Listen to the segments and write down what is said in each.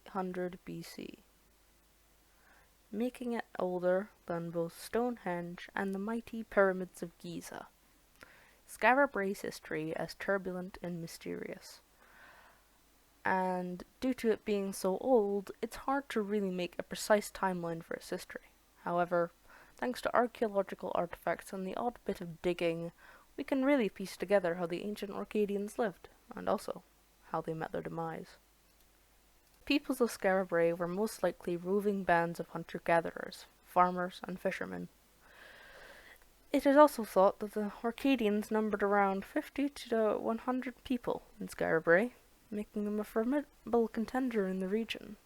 800 BC, making it older than both Stonehenge and the mighty pyramids of Giza. Skara Brae's history is turbulent and mysterious, and due to it being so old, it's hard to really make a precise timeline for its history. However, thanks to archaeological artifacts and the odd bit of digging, we can really piece together how the ancient Orcadians lived, and also how they met their demise. Peoples of Skara Brae were most likely roving bands of hunter-gatherers, farmers, and fishermen. It is also thought that the Orcadians numbered around 50 to 100 people in Skara Brae, making them a formidable contender in the region.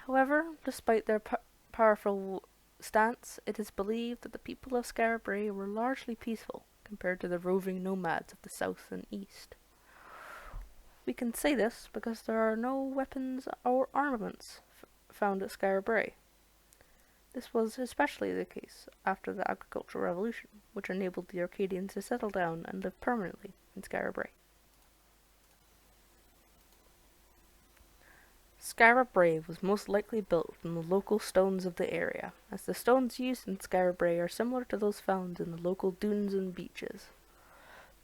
However, despite their powerful stance, it is believed that the people of Skara Brae were largely peaceful compared to the roving nomads of the south and east. We can say this because there are no weapons or armaments found at Skara Brae. This was especially the case after the agricultural revolution, which enabled the Orcadians to settle down and live permanently in Skara Brae. Skara Brae was most likely built from the local stones of the area, as the stones used in Skara Brae are similar to those found in the local dunes and beaches.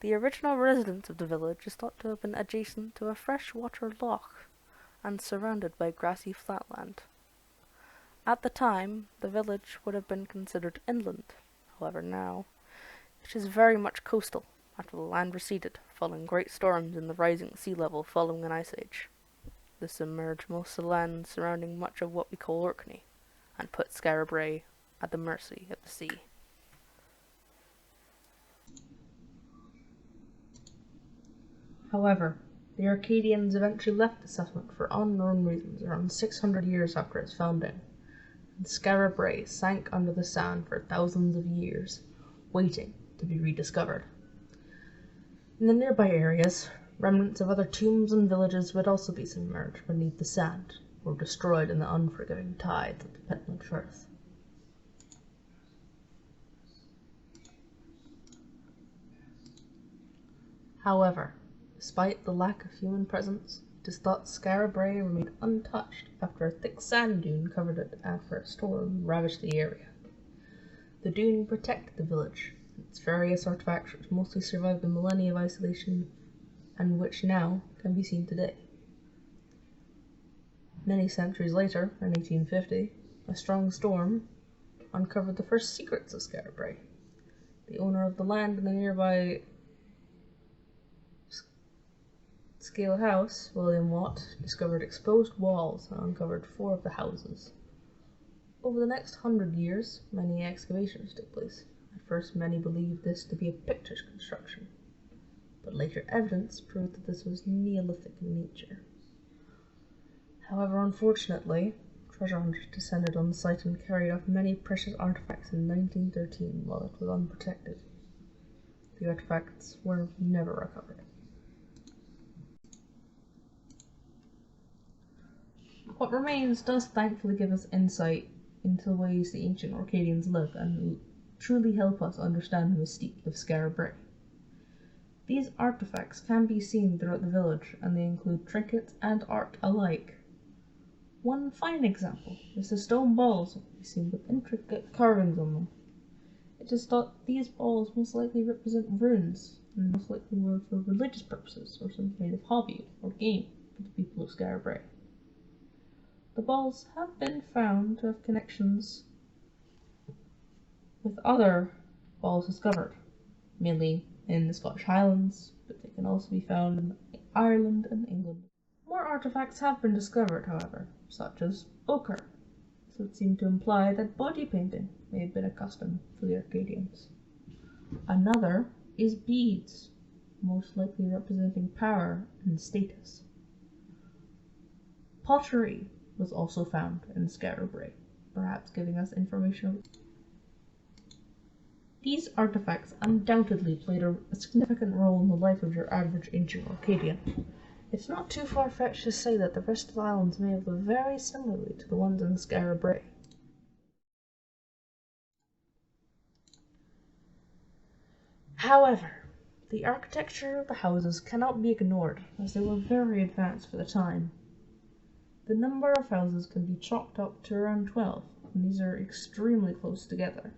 The original residence of the village is thought to have been adjacent to a freshwater loch and surrounded by grassy flatland. At the time, the village would have been considered inland. However, now, it is very much coastal after the land receded following great storms and the rising sea level following an ice age. This submerged most of the land surrounding much of what we call Orkney, and put Skara Brae at the mercy of the sea. However, the Orcadians eventually left the settlement for unknown reasons around 600 years after its founding, and Skara Brae sank under the sand for thousands of years, waiting to be rediscovered. In the nearby areas, remnants of other tombs and villages would also be submerged beneath the sand, or destroyed in the unforgiving tides of the Pentland Firth. However, despite the lack of human presence, it is thought Skara Brae remained untouched after a thick sand dune covered it after a storm ravaged the area. The dune protected the village, and its various artifacts which mostly survived the millennia of isolation and which now can be seen today. Many centuries later, in 1850, a strong storm uncovered the first secrets of Skara Brae. The owner of the land in the nearby Scale House, William Watt, discovered exposed walls and uncovered 4 of the houses. Over the next 100 years, many excavations took place. At first, many believed this to be a pictish construction, but later evidence proved that this was Neolithic in nature. However, unfortunately, treasure hunters descended on the site and carried off many precious artifacts in 1913 while it was unprotected. The artifacts were never recovered. What remains does thankfully give us insight into the ways the ancient Orcadians lived and truly help us understand the mystique of Skara Brae. These artifacts can be seen throughout the village, and they include trinkets and art alike. One fine example is the stone balls that can be seen with intricate carvings on them. It is thought these balls most likely represent runes, and most likely were for religious purposes or some kind of hobby or game for the people of Skara Brae. The balls have been found to have connections with other balls discovered, mainly in the Scottish Highlands, but they can also be found in Ireland and England. More artifacts have been discovered, however, such as ochre, so it seemed to imply that body painting may have been a custom for the Orcadians. Another is beads, most likely representing power and status. Pottery was also found in Skara Brae, perhaps giving us information. These artifacts undoubtedly played a significant role in the life of your average ancient Orcadian. It's not too far-fetched to say that the rest of the islands may have lived very similarly to the ones in Skara Brae. However, the architecture of the houses cannot be ignored, as they were very advanced for the time. The number of houses can be chalked up to around 12, and these are extremely close together.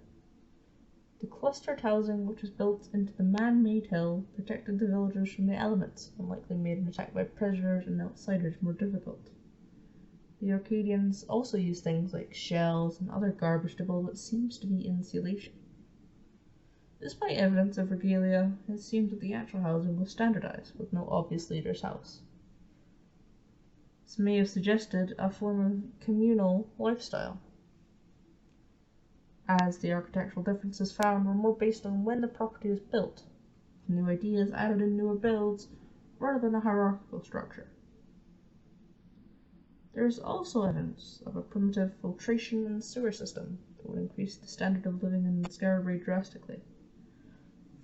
The clustered housing, which was built into the man-made hill, protected the villagers from the elements and likely made an attack by predators and outsiders more difficult. The Orcadians also used things like shells and other garbage to build what seems to be insulation. Despite evidence of regalia, it seems that the actual housing was standardized, with no obvious leader's house. This may have suggested a form of communal lifestyle, as the architectural differences found were more based on when the property was built, new ideas added in newer builds, rather than a hierarchical structure. There is also evidence of a primitive filtration and sewer system that would increase the standard of living in Skara drastically.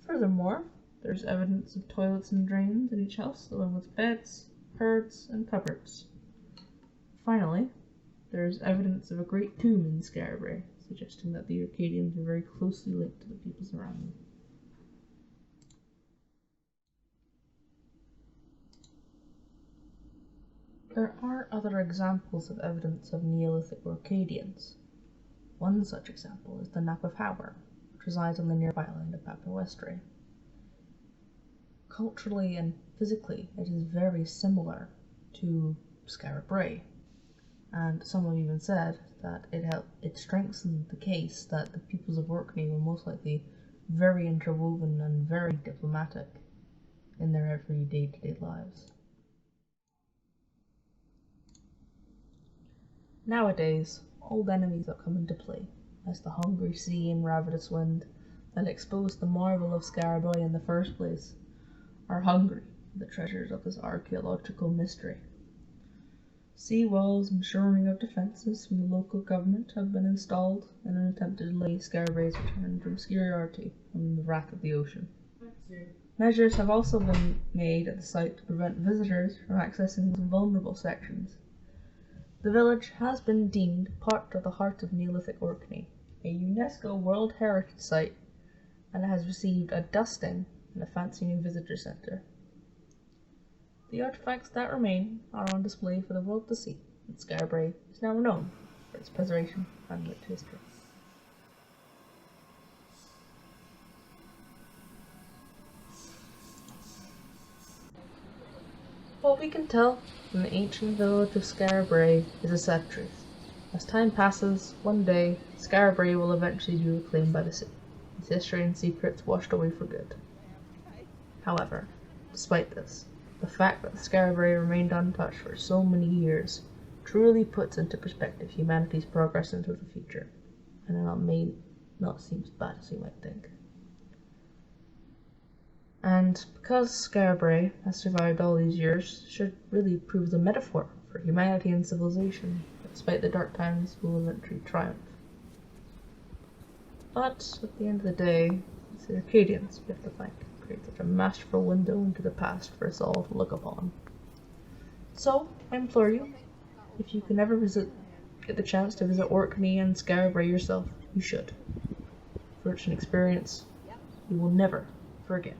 Furthermore, there is evidence of toilets and drains in each house, along with beds, herds, and cupboards. Finally, there is evidence of a great tomb in Skara, suggesting that the Orcadians were very closely linked to the peoples around them. There are other examples of evidence of Neolithic Orcadians. One such example is the Nap of Howard, which resides on the nearby island of Papua Westray. Culturally and physically, it is very similar to Skara Brae, and some have even said that it strengthened the case that the peoples of Orkney were most likely very interwoven and very diplomatic in their every day-to-day lives. Nowadays, old enemies have come into play, as the hungry sea and ravenous wind that exposed the marvel of Skara in the first place are hungry for the treasures of this archaeological mystery. Sea walls and shoring of defences from the local government have been installed in an attempt to delay Skara's return to obscurity from the wrath of the ocean. Measures have also been made at the site to prevent visitors from accessing the vulnerable sections. The village has been deemed part of the heart of Neolithic Orkney, a UNESCO World Heritage Site, and it has received a dusting in a fancy new visitor centre. The artifacts that remain are on display for the world to see, and Skara is now known for its preservation and rich history. What we can tell from the ancient village of Skara is a sad truth. As time passes, one day, Skara will eventually be reclaimed by the sea, its history and secrets washed away for good. However, despite this, the fact that Skara remained untouched for so many years truly puts into perspective humanity's progress into the future, and it may not seem as bad as you might think. And because Skara has survived all these years, should really prove the metaphor for humanity and civilization, despite the dark times will eventually triumph. But at the end of the day, it's the Orcadians we have to thank to create such a masterful window into the past for us all to look upon. So, I implore you, if you can ever get the chance to visit Orkney and Skara yourself, you should. For it's an experience you will never forget.